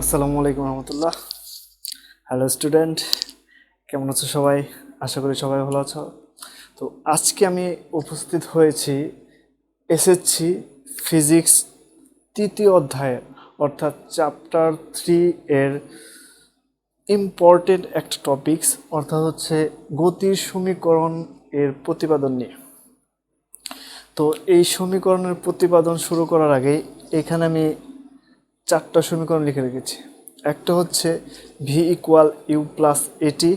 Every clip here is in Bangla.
আসসালামু আলাইকুম রহমতুল্লাহ। হ্যালো স্টুডেন্ট, কেমন আছো সবাই? আশা করি সবাই ভালো আছো। তো আজকে আমি উপস্থিত হয়েছি এসএসসি ফিজিক্স তৃতীয় অধ্যায়ের অর্থাৎ চ্যাপ্টার 3 এর ইম্পর্টেন্ট একটা টপিকস অর্থাৎ হচ্ছে গতির সমীকরণ এর প্রতিপাদন নিয়ে। তো এই সমীকরণের প্রতিপাদন শুরু করার আগে এখানে আমি 4টা সমীকরণ লিখে রেখেছি। একটা হচ্ছে V equal you plus A T,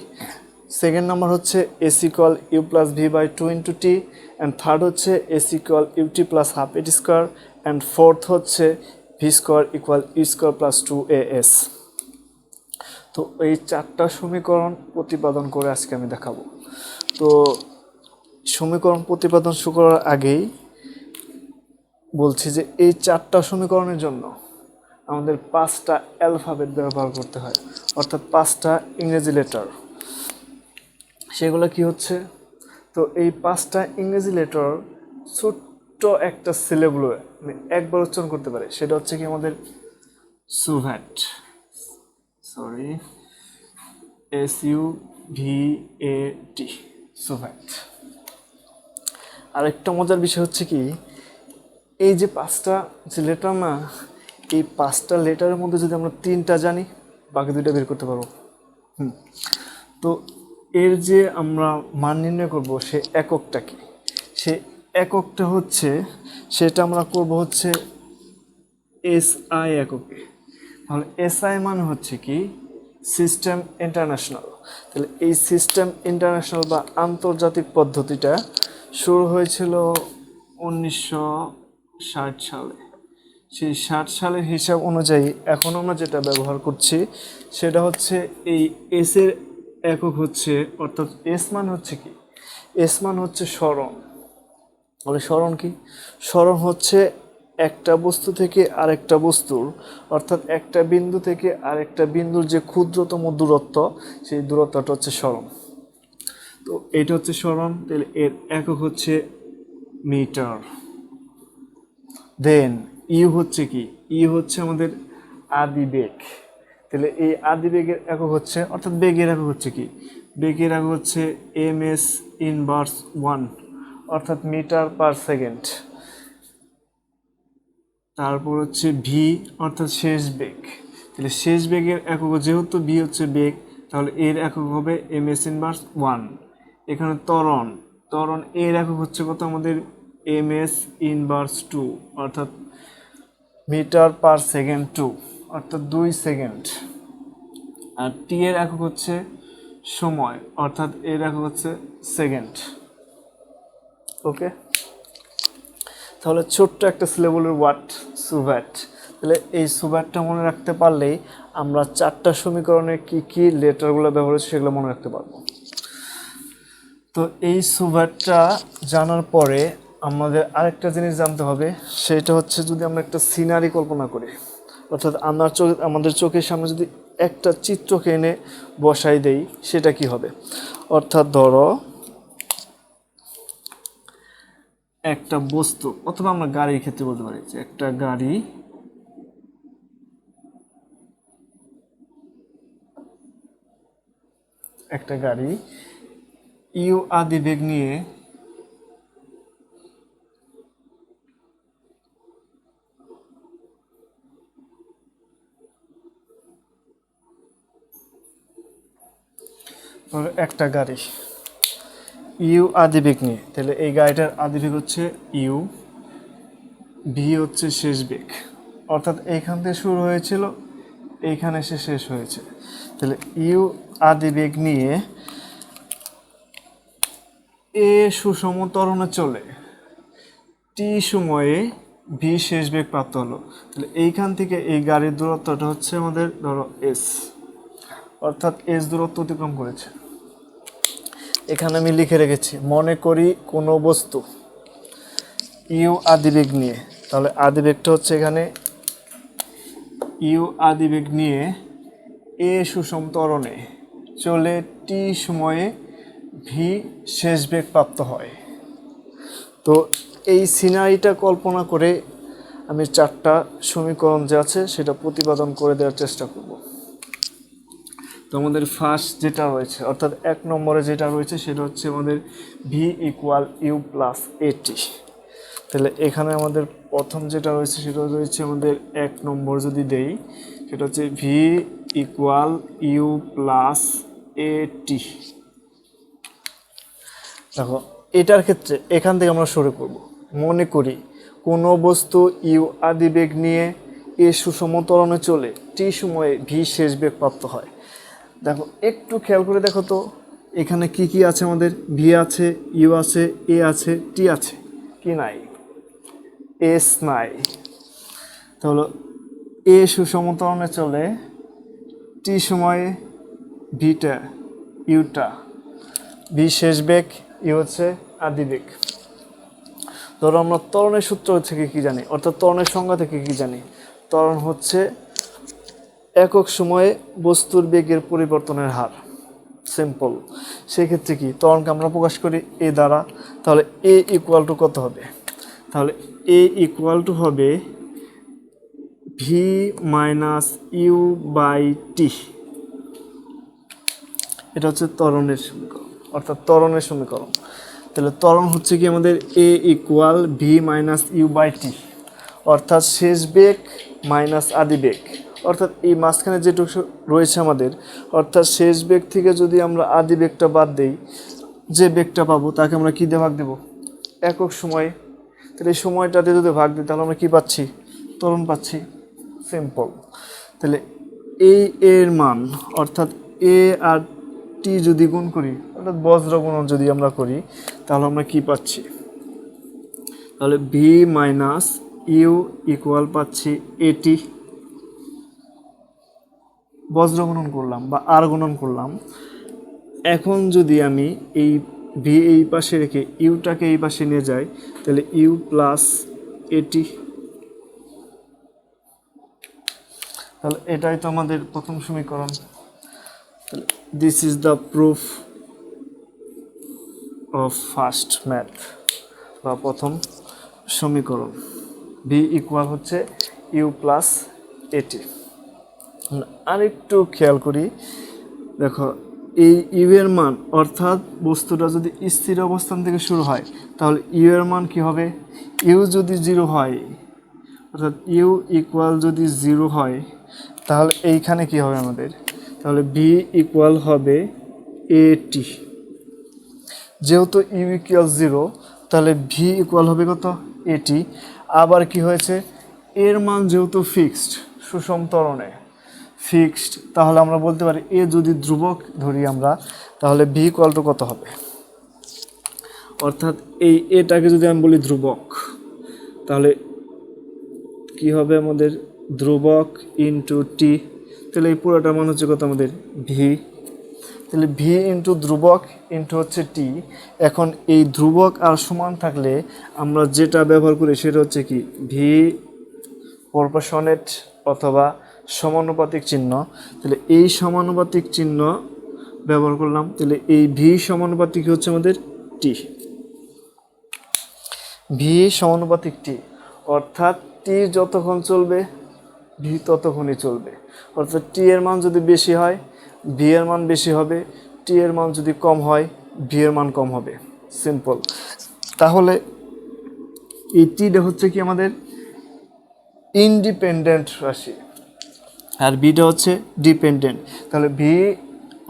second number হচ্ছে S equal you plus V by 2 into T, and third হচ্ছে S equal U T plus half A T square, and fourth হচ্ছে V square equal you square plus 2as। তো এই 4টা সমীকরণ প্রতিপাদন করে আজকে আমি দেখাবো। তো সমীকরণ প্রতিপাদন শুরু করার আগেই বলছি যে এই 4টা সমীকরণের জন্য আমাদের 5টা অ্যালফাবেট ব্যবহার করতে হয়, অর্থাৎ 5টা ইংরেজি লেটার। সেগুলো কি হচ্ছে? তো এই 5টা ইংরেজি লেটার ছোট্ট একটা সিলেবল একবার উচ্চারণ করতে পারে, সেটা হচ্ছে কি আমাদের সুভ্যাট, সরি SUVAT, সুভ্যাট। আরেকটা মজার বিষয় হচ্ছে কি, এই যে 5টা যে লেটার না, এই 5টা লেটারের মধ্যে যদি আমরা 3টা জানি, বাকি 2টা বের করতে পারবো। তো এর যে আমরা মান নির্ণয় করব সে এককটা কি, সে এককটা হচ্ছে সেটা আমরা করব হচ্ছে SI এককে। তাহলে SI মানে হচ্ছে কি সিস্টেম ইন্টারন্যাশনাল। তাহলে এই সিস্টেম ইন্টারন্যাশনাল বা আন্তর্জাতিক পদ্ধতিটা শুরু হয়েছিল 1960 সালে। সেই 60 সালের হিসাব অনুযায়ী এখন আমরা যেটা ব্যবহার করছি সেটা হচ্ছে এই এস এর একক হচ্ছে, অর্থাৎ এস মান হচ্ছে কি, এস মান হচ্ছে সরণ। তাহলে সরণ কি? সরণ হচ্ছে একটা বস্তু থেকে আরেকটা বস্তুর, অর্থাৎ একটা বিন্দু থেকে আরেকটা বিন্দুর যে ক্ষুদ্রতম দূরত্ব, সেই দূরত্বটা হচ্ছে সরণ। তো এটা হচ্ছে সরণ, তাহলে এর একক হচ্ছে মিটার। দেন ইউ হচ্ছে কি, ইউ হচ্ছে আমাদের আদিবেগ। তাহলে এই আদিবেগের একক হচ্ছে, অর্থাৎ বেগের একক হচ্ছে কি, বেগের একক হচ্ছে MS ইনভার্স 1, অর্থাৎ মিটার পার সেকেন্ড। তারপর হচ্ছে ভি, অর্থাৎ শেষ বেগ। তাহলে শেষ বেগের একক, যেহেতু ভি হচ্ছে বেগ, তাহলে এর একক হবে MS ইনভার্স 1। এখানে ত্বরণ, ত্বরণ এর একক হচ্ছে কত আমাদের MS ইনভার্স 2, অর্থাৎ মিটার পার সেকেন্ড 2, অর্থাৎ 2 সেকেন্ড। আর টি এর একক হচ্ছে সময়, অর্থাৎ এর একক হচ্ছে সেকেন্ড। ওকে, তাহলে ছোট্ট একটা সিলেবলের ওয়াট সুভ্যাট। তাহলে এই সুভ্যাটটা মনে রাখতে পারলেই আমরা 4টা সমীকরণে কি কি লেটারগুলো ব্যবহার হচ্ছে সেগুলো মনে রাখতে পারবো। তো এই সুভ্যাটটা জানার পরে আমাদের আরেকটা জিনিস জানতে হবে, সেটা হচ্ছে যদি আমরা একটা সিনারি কল্পনা করি, অর্থাৎ আমাদের চোখের সামনে যদি একটা চিত্রকে এনে বসাই দেই, সেটা কি হবে? অর্থাৎ ধরো একটা বস্তু, অথবা আমরা গাড়ির ক্ষেত্রে বলতে পারি যে একটা গাড়ি, একটা গাড়ি ইউ আদিবেগ নিয়ে একটা গাড়ি ইউ আদিবেগ নিয়ে, তাহলে এই গাড়িটার আদিবেগ হচ্ছে ইউ, ভি হচ্ছে শেষ বেগ, অর্থাৎ এইখান থেকে শুরু হয়েছিল এইখানে এসে শেষ হয়েছে। তাহলে ইউ আদিবেগ নিয়ে এ সুষম ত্বরণে চলে, টি সময়ে ভি শেষ বেগ প্রাপ্ত হলো। তাহলে এইখান থেকে এই গাড়ির দূরত্বটা হচ্ছে আমাদের ধরো এস, অর্থাৎ এস দূরত্ব অতিক্রম করেছে। এখানে আমি লিখে রেখেছি, মনে করি কোনো বস্তু ইউ আদিবেগ নিয়ে, তাহলে আদিবেগটা হচ্ছে এখানে ইউ আদিবেগ নিয়ে এ সুষম ত্বরণে চলে টি সময়ে ভি শেষ বেগ প্রাপ্ত হয়। তো এই সিনারিটা কল্পনা করে আমি 4টা সমীকরণ যে আছে সেটা প্রতিপাদন করে দেওয়ার চেষ্টা করব। তো আমাদের ফার্স্ট যেটা রয়েছে অর্থাৎ 1 নম্বরে যেটা রয়েছে সেটা হচ্ছে আমাদের ভি ইকুয়াল ইউ প্লাস এটি। তাহলে এখানে আমাদের প্রথম যেটা রয়েছে সেটা রয়েছে আমাদের 1 নম্বর যদি দেই সেটা হচ্ছে ভি ইকুয়াল ইউ প্লাস এটি। দেখো এটার ক্ষেত্রে এখান থেকে আমরা শুরু করব। মনে করি কোনো বস্তু ইউ আদি বেগ নিয়ে এ সুষম ত্বরণে চলে টি সময়ে ভি শেষ বেগ প্রাপ্ত হয়। দেখো একটু খেয়াল করে দেখো তো এখানে কি কি আছে, আমাদের ভি আছে, ইউ আছে, এ আছে, টি আছে, কি নাই? এস নাই। তাহলে এ সুষম ত্বরণে চলে, টি সময়ে ভিটা ইউটা, ভি শেষ বেগ, ইউ হচ্ছে আদি বেগ। ধরো আমরা ত্বরণের সূত্র থেকে কি জানি, অর্থাৎ ত্বরণের সংজ্ঞা থেকে কি জানি? ত্বরণ হচ্ছে একক সময়ে বস্তুর বেগের পরিবর্তনের হার। সিম্পল। সেক্ষেত্রে কি ত্বরণকে আমরা প্রকাশ করি এ দ্বারা। তাহলে এ ইকুয়াল টু কত হবে? তাহলে এ ইকুয়াল টু হবে ভি মাইনাস ইউ বাই টি। এটা হচ্ছে ত্বরণের সমীকরণ, অর্থাৎ ত্বরণের সমীকরণ। তাহলে ত্বরণ হচ্ছে কি আমাদের A equal V minus you by T, অর্থাৎ শেষ বেগ মাইনাস আদি বেগ। অর্থাৎ এই মাঝখানে যেটুকু রয়েছে আমাদের, অর্থাৎ শেষ বেগ থেকে যদি আমরা আদি বেগটা বাদ দেই, যে বেগটা পাবো তাকে আমরা কী দিয়ে ভাগ দেবো? একক সময়ে। তাহলে এই সময়টাতে যদি ভাগ দিই তাহলে আমরা কী পাচ্ছি? ত্বরণ পাচ্ছি। সিম্পল। তাহলে এই এর মান অর্থাৎ এ আর টি যদি গুণ করি, অর্থাৎ বজ্র গুণন যদি আমরা করি, তাহলে আমরা কি পাচ্ছি? তাহলে ভি মাইনাস ইউ ইকুয়াল পাচ্ছি এটি। বজ্র গুণন করলাম বা আর গুণন করলাম। এখন যদি আমি এই ভি এই পাশে রেখে ইউটাকে এই পাশে নিয়ে যাই, তাহলে ইউ প্লাস এটি। তাহলে এটাই তো আমাদের প্রথম সমীকরণ। তাহলে this is the proof of first math বা প্রথম সমীকরণ। ভি ইকুয়াল হচ্ছে ইউ প্লাস এটি। আরেকটু খেয়াল করি, দেখো এই ইউ এর মান, অর্থাৎ বস্তুটা যদি স্থির অবস্থান থেকে শুরু হয় তাহলে ইউ এর মান কি হবে? ইউ যদি 0 হয়, অর্থাৎ ইউ ইকুয়াল যদি 0 হয়, তাহলে এইখানে কি হবে আমাদের? তাহলে ভি ইকুয়াল হবে এটি। যেহেতু ইউ ইকুয়াল 0, তাহলে ভি ইকুয়াল হবে কত? এটি। আবার কি হয়েছে? এর মান যেহেতু ফিক্সড, সুষম ত্বরণে ফিক্সড, তাহলে আমরা বলতে পারি এ যদি ধ্রুবক ধরি আমরা, তাহলে ভি ইকুয়াল টু কত হবে? অর্থাৎ এই এটাকে যদি আমি বলি ধ্রুবক, তাহলে কি হবে আমাদের? ধ্রুবক ইন্টু টি। তাহলে এই পুরোটার মান হচ্ছে কত আমাদের? ভি। তাহলে ভি ইন্টু ধ্রুবক ইন্টু হচ্ছে টি। এখন এই ধ্রুবক আর সমান থাকলে আমরা যেটা ব্যবহার করি সেটা হচ্ছে কি? ভি প্রপোর্শনেট অথবা সমানুপাতিক চিহ্ন। তাহলে এই সমানুপাতিক চিহ্ন ব্যবহার করলাম। তাহলে এই ভি সমানুপাতিক হচ্ছে আমাদের টি। ভি সমানুপাতিক টি, অর্থাৎ টি যতক্ষণ চলবে ভি ততক্ষণই চলবে। অর্থাৎ টি এর মান যদি বেশি হয় ভি এর মান বেশি হবে, টি এর মান যদি কম হয় ভি এর মান কম হবে। সিম্পল। তাহলে এই টিটা হচ্ছে কি আমাদের ইন্ডিপেন্ডেন্ট রাশি, আর বিটা হচ্ছে ডিপেন্ডেন্ট। তাহলে ভি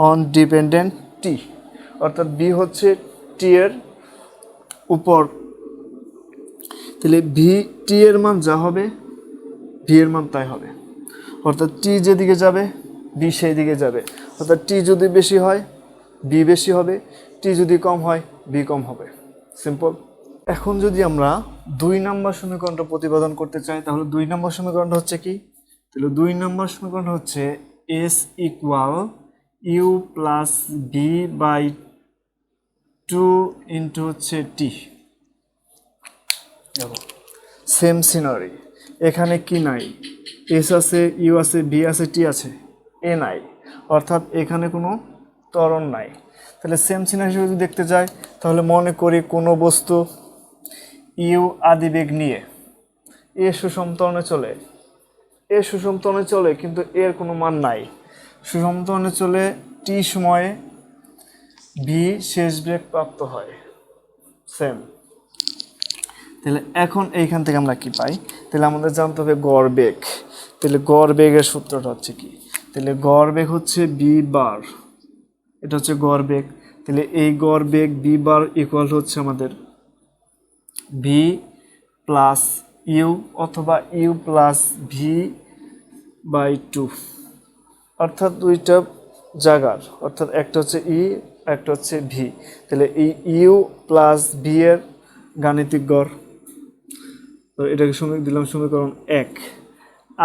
অন ডিপেন্ডেন্ট টি, অর্থাৎ বি হচ্ছে টি এর উপর। তাহলে ভি টি এর মান যা হবে ভি এর মান তাই হবে। অর্থাৎ টি যেদিকে যাবে বি সেই দিকে যাবে। অর্থাৎ টি যদি বেশি হয় বি বেশি হবে, টি যদি কম হয় বি কম হবে। সিম্পল। এখন যদি আমরা 2 নম্বর সমীকরণটা প্রতিপাদন করতে চাই, তাহলে 2 নম্বর সমীকরণটা হচ্ছে কি? তাহলে 2 নম্বর সমীকরণটা হচ্ছে S equal you plus B by 2 into হচ্ছে টি। দেখো সেম সিনারি, এখানে কি নাই? এস আছে, ইউ আছে, বি আছে, টি আছে, এ নাই, অর্থাৎ এখানে কোনো ত্বরণ নাই। তাহলে সেম সিনারি হিসেবে যদি দেখতে যাই, তাহলে মনে করি কোনো বস্তু ইউ আদিবেগ নিয়ে এ সুষম ত্বরণে চলে, এ সুষম ত্বরণে চলে কিন্তু এর কোনো মান নাই। সুষম ত্বরণে চলে টি সময়ে ভি শেষ বেগ প্রাপ্ত হয় সেম। তাহলে এখন এইখান থেকে আমরা কি পাই, তাহলে আমাদের জানতে হবে গড় বেগ। তাহলে গড় বেগের সূত্রটা হচ্ছে কি, তাহলে গড় বেগ হচ্ছে বি বার, এটা হচ্ছে গড় বেগ। তাহলে এই গড় বেগ বি বার ইকুয়াল হচ্ছে আমাদের ভি প্লাস ইউ অথবা u plus V by two, অর্থাৎ দুইটা জায়গার, অর্থাৎ একটা হচ্ছে ই একটা হচ্ছে ভি। তাহলে এই ইউ প্লাস ভি এর গাণিতিক গড়, তো এটাকে দিলাম সমীকরণ 1।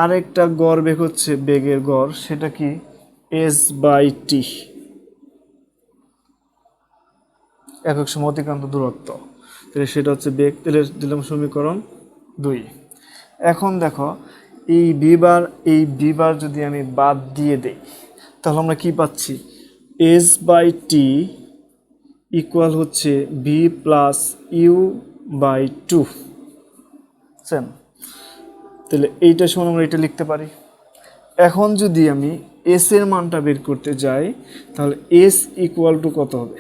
আরেকটা গড় বেগ হচ্ছে বেগের গড়, সেটা কি এস বাই টি, একক সময় অতিক্রান্ত দূরত্ব। তাহলে সেটা হচ্ছে বেগ, তাহলে দিলাম সমীকরণ 2। এখন দেখো এই বি বার যদি আমি বাদ দিয়ে দেই তাহলে আমরা কি পাচ্ছি, এস বাই টি ইকুয়াল হচ্ছে B plus u by two same. তাহলে এইটার সময় আমরা এটা লিখতে পারি। এখন যদি আমি এস এর মানটা বের করতে যাই তাহলে এস ইকুয়াল টু কত হবে,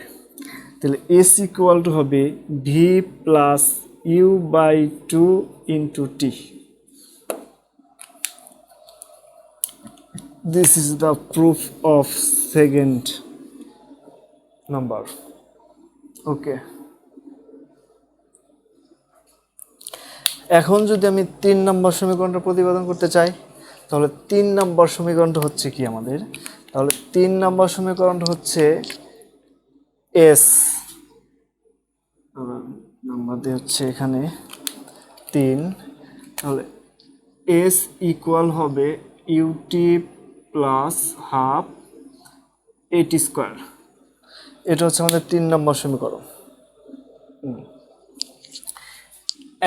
তাহলে এস ইকুয়াল টু হবে v plus u by two into t. This is the proof of second number. Okay. এখন যদি আমি 3 নম্বর সমীকরণটা প্রতিপাদন করতে চাই তাহলে 3 নম্বর সমীকরণটা হচ্ছে কি আমাদের, তাহলে 3 নম্বর সমীকরণটা হচ্ছে এস, নাম্বার দিয়ে হচ্ছে এখানে 3, তাহলে এস ইকুয়াল হবে UT plus half A T square. এটা হচ্ছে আমাদের 3 নম্বর সমীকরণ।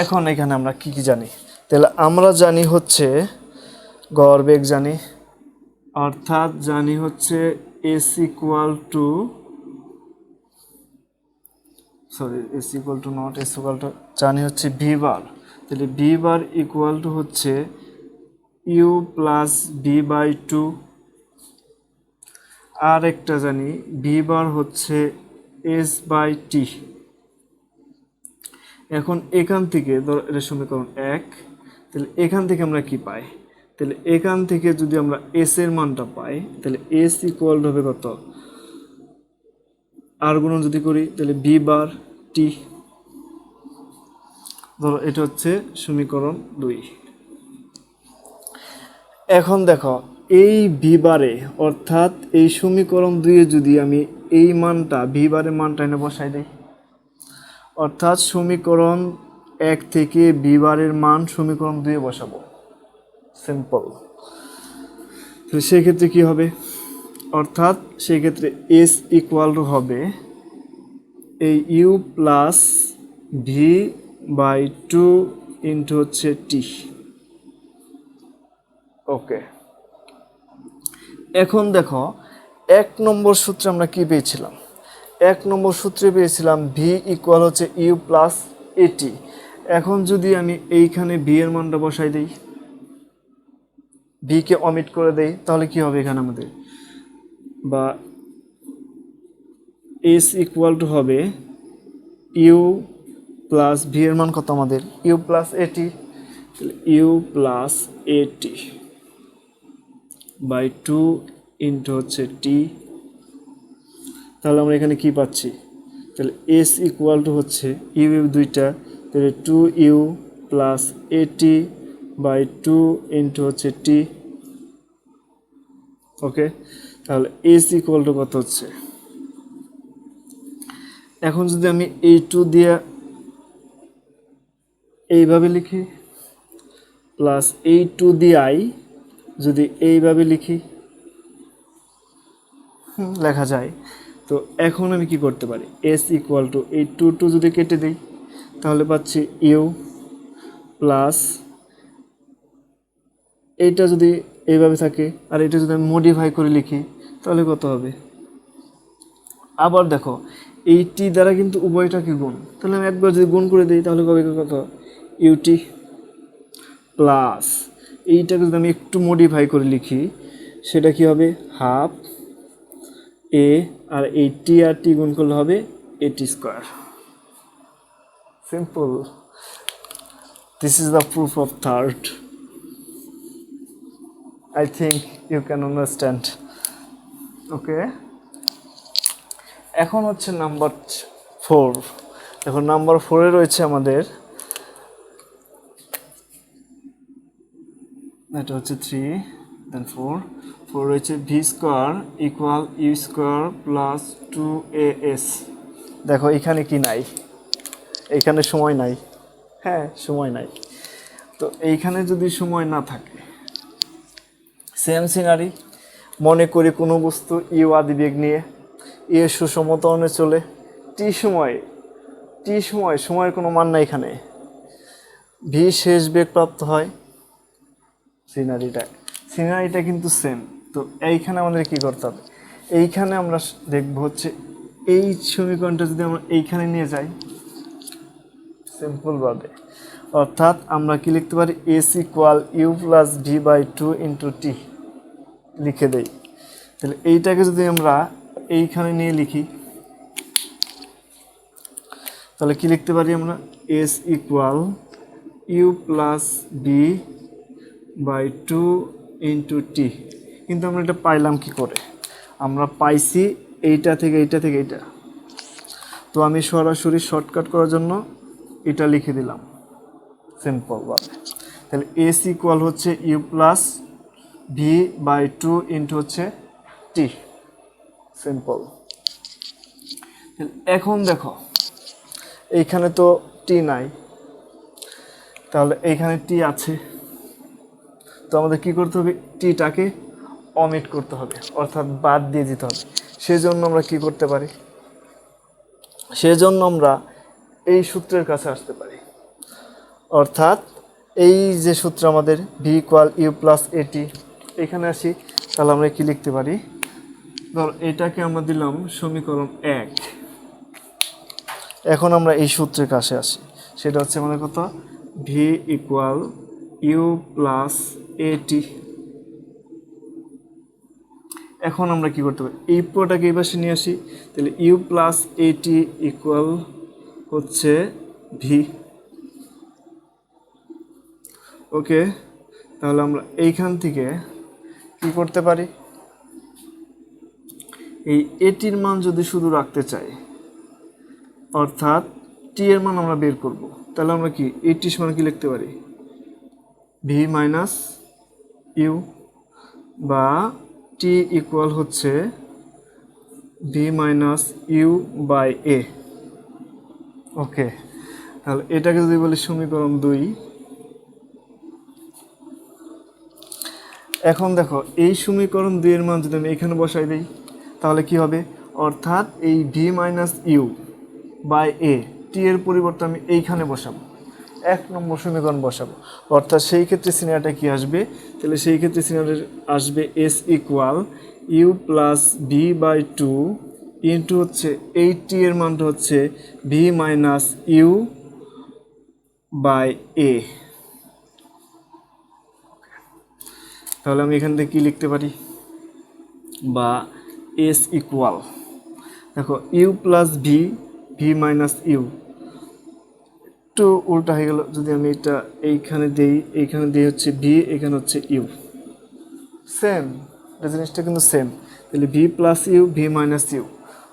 এখন এখানে আমরা কি কি জানি, তাহলে আমরা জানি হচ্ছে গড় বেগ জানি, অর্থাৎ জানি হচ্ছে এস ইকুয়াল টু জানি হচ্ছে ভি বার, তাহলে ভি বার ইকুয়াল টু হচ্ছে you plus V by two. আর একটা জানি ভি বার হচ্ছে এস বাই টি। এখন এখান থেকে ধর এটা সমীকরণ 1, তাহলে এখান থেকে আমরা কি পাই, তাহলে এখান থেকে যদি আমরা এস এর মানটা পাই তাহলে এস ইকুয়াল হবে কত, আর গুণন যদি করি তাহলে ভি বার টি, ধরো এটা হচ্ছে সমীকরণ 2। এখন দেখো এই ভি বারে অর্থাৎ এই সমীকরণ 2 এ যদি আমি এই মানটা ভি বারের মানটা এনে বসাই দিই, অর্থাৎ সমীকরণ 1 থেকে ভি বারের মান সমীকরণ 2 এ বসাবো, সিম্পল। তো সেক্ষেত্রে কি হবে, অর্থাৎ সেক্ষেত্রে এস ইকুয়াল টু হবে এই u plus V by two into হচ্ছে টি। ওকে, এখন দেখো 1 নম্বর সূত্রে আমরা কি পেয়েছিলাম, 1 নম্বর সূত্রে পেয়েছিলাম ভি ইকুয়াল হচ্ছে ইউ প্লাস এটি। এখন যদি আমি এইখানে ভি এর মানটা বসাই দিই, ভি কে অমিট করে দেই, তাহলে কি হবে এখানে আমাদের, বা এস ইকুয়াল টু হবে ইউ প্লাস ভি এর মান কত আমাদের ইউ প্লাস এটি, ইউ প্লাস এটি বাই টু ইন্টু হচ্ছে টি। তাহলে আমরা এখানে কি পাচ্ছি, তাহলে এস ইকুয়াল টু হচ্ছে ইউ ইউ দুইটা, তাহলে টু ইউ প্লাস এটি বাই টু ইন্টু হচ্ছে টি। ওকে, তাহলে এস ইকুয়াল টু কত হচ্ছে, এখন যদি আমি এই টু দিয়ে এইভাবে লিখি প্লাস এই টু দিয়ে আই যদি এইভাবে লিখি লেখা যায়। তো এখন আমি কি করতে পারি, এস ইকুয়াল টু এই টু টু যদি কেটে দিই তাহলে পাচ্ছি ইউ প্লাস এইটা যদি এইভাবে থাকে আর এটা যদি আমি মডিফাই করে লিখি তাহলে কত হবে, আবার দেখো এই টি দ্বারা কিন্তু উভয়টাকে গুণ, তাহলে আমি একবার যদি গুণ করে দিই তাহলে কবে কত ইউটি। প্লাস এইটাকে যদি আমি একটু মডিফাই করে লিখি সেটা কি হবে হাফ এ আর এই টি আর টি গুণ করলে হবে এটি square. Simple. This is the proof of third. I think you can understand. ওকে, এখন হচ্ছে নাম্বার 4। এখন নাম্বার 4-এ রয়েছে আমাদের, এটা হচ্ছে 3 দেন 4 রয়েছে v square equal you square plus 2as। দেখো এখানে কি নাই, এইখানে সময় নাই, হ্যাঁ সময় নাই। তো এইখানে যদি সময় না থাকে, সেম সিনারি, মনে করি কোনো বস্তু ইউ আদিবেগ নিয়ে এ সুসমতনে চলে, টি সময়ের কোনো মান নাই, এখানে ভি শেষ বেগ প্রাপ্ত হয়। সিনারিটা কিন্তু সেম। তো এইখানে আমাদের কি করতে হবে, এইখানে আমরা দেখব হচ্ছে এই সমীকরণটা যদি আমরা এইখানে নিয়ে যাই সিম্পলভাবে, অর্থাৎ আমরা কি লিখতে পারি S equal you plus V by 2 into T লিখে দেই। তাহলে এইটাকে যদি আমরা এইখানে নিয়ে লিখি তাহলে কি লিখতে পারি আমরা S equal you plus B by 2 into T. কিন্তু আমরা এটা পাইলাম কি করে, আমরা পাইছি এইটা থেকে এইটা। তো আমি সরাসরি শর্টকাট করার জন্য এটা লিখে দিলাম সিম্পলভাবে। তাহলে এস ইকুয়াল হচ্ছে you plus V by 2 into হচ্ছে টি, সিম্পল। এখন দেখো এইখানে তো টি নাই, তাহলে এইখানে টি আছে, তো আমাদের কি করতে হবে, টিটাকে অমিট করতে হবে, অর্থাৎ বাদ দিয়ে দিতে হবে। সেজন্য আমরা কি করতে পারি, সেজন্য আমরা এই সূত্রের কাছে আসতে পারি, অর্থাৎ এই যে সূত্র আমাদের ভি ইকুয়াল ইউ প্লাস এটি, এখানে আসি। তাহলে আমরা কি লিখতে পারি, ধর এটাকে আমরা দিলাম সমীকরণ 1। এখন আমরা এই সূত্রের কাছে আসি, সেটা হচ্ছে আমাদের কত, ভি ইকুয়াল ইউ প্লাস এটি। এখন আমরা কি করতে পারি, এই পুরোটাকে এই পাশে নিয়ে আসি। তাহলে ইউ প্লাস এটি ইকুয়াল হচ্ছে ভি। ওকে, তাহলে আমরা এইখান থেকে কি করতে পারি, এই এটির মান যদি শুধু রাখতে চাই, অর্থাৎ টি এর মান আমরা বের করব, তাহলে আমরা কি এটি সমান কি লিখতে পারি, ভি মাইনাস ইউ, বা টি ইকুয়াল হচ্ছে ভি মাইনাস ইউ বাই এ। ওকে, তাহলে এটাকে যদি বলি সমীকরণ 2। এখন দেখো এই সমীকরণ 2 এর মান যদি আমি এখানে বসাই দিই তাহলে কি হবে, অর্থাৎ এই ভি মাইনাস ইউ বাই এ টি এর পরিবর্তে আমি এইখানে বসাবো, 1 নম্বর সমীকরণ বসাবো। অর্থাৎ সেই ক্ষেত্রে সিনারিটা কি আসবে, তাহলে সেই ক্ষেত্রে সিনারি আসবে s equal you plus V by 2 into হচ্ছে এই টি এর মানটা হচ্ছে v minus you by a. তাহলে আমি এখান থেকে কী লিখতে পারি, বা এস ইকুয়াল, দেখো u plus v, v minus u, একটু উল্টা হয়ে গেল, যদি আমি এটা এইখানে দিই, এইখানে দিয়ে হচ্ছে ভি, এখানে হচ্ছে ইউ, সেম জিনিসটা কিন্তু সেম। তাহলে V plus U, V minus U,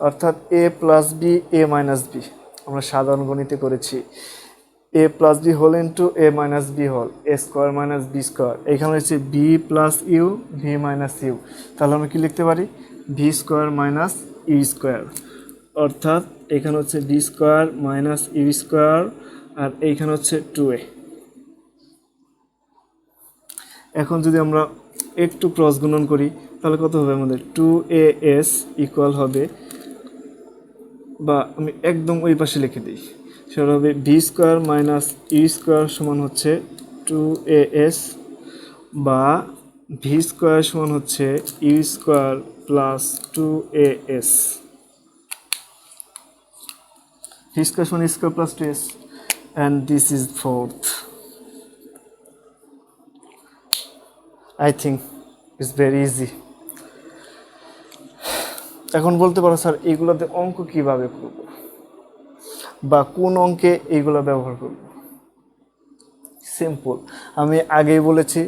অর্থাৎ A plus B, A minus B, আমরা সাধারণ গণিতে করেছি A plus B whole into A minus B whole, A square minus B square. এখানে হচ্ছে B plus U, V minus U, তাহলে আমরা কি লিখতে পারি, V square minus U square, অর্থাৎ এখানে হচ্ছে B square minus U square, আর এইখানে হচ্ছে 2a। এখন যদি আমরা একটু ক্রস গুণন করি তাহলে কত হবে আমাদের, 2as ইকুয়াল হবে, বা আমি একদম ওই পাশে লিখে দিই, সেটা হবে V square minus U square সমান হচ্ছে 2as, বা ভি স্কোয়ার সমান হচ্ছে U square plus 2as, V square সমান U square plus 2as, and this is fourth. I think it's very easy. এখন বলতে পারো স্যার এইগুলোতে অঙ্ক কিভাবে করব বা কোন অঙ্কে এইগুলো ব্যবহার করব। সিম্পল, আমি আগেই বলেছি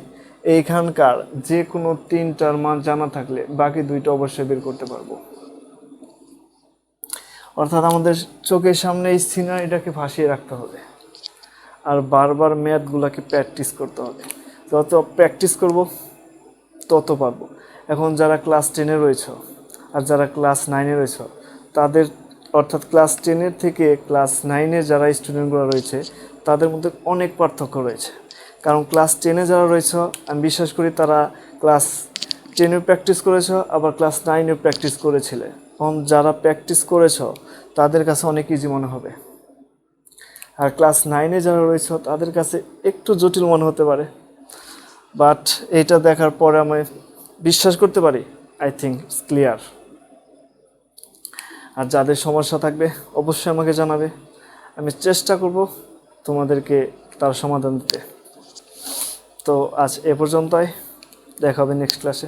এইখানকার যে কোনো তিনটার মান জানা থাকলে বাকি দুইটা অবশ্যই বের করতে পারবো। অর্থাৎ আমাদের চোখের সামনে এই সিনারিটাকে ভাসিয়ে রাখতে হবে আর বারবার ম্যাথগুলোকে প্র্যাকটিস করতে হবে। যত প্র্যাকটিস করব তত পারবো। এখন যারা ক্লাস 10-এ রয়েছে আর যারা ক্লাস 9-এ রয়েছে তাদের, অর্থাৎ ক্লাস 10-এর থেকে ক্লাস 9-এর যারা স্টুডেন্টগুলো রয়েছে তাদের মধ্যে অনেক পার্থক্য রয়েছে। কারণ ক্লাস 10-এ যারা রয়েছে আমি বিশ্বাস করি তারা ক্লাস 10-এও প্র্যাকটিস করেছ, আবার ক্লাস 9-এও প্র্যাকটিস করেছিলে। এখন যারা প্র্যাকটিস করেছ তাদের কাছে অনেক ইজি মনে হবে, আর ক্লাস 9-এ যারা রয়েছে তাদের কাছে একটু জটিল মনে হতে পারে। বাট এটা দেখার পরে আমি বিশ্বাস করতে পারি আই থিঙ্ক ইটস ক্লিয়ার। আর যাদের সমস্যা থাকবে অবশ্যই আমাকে জানাবে, আমি চেষ্টা করব তোমাদেরকে তার সমাধান দিতে। তো আজ এ পর্যন্তই, দেখা হবে নেক্সট ক্লাসে।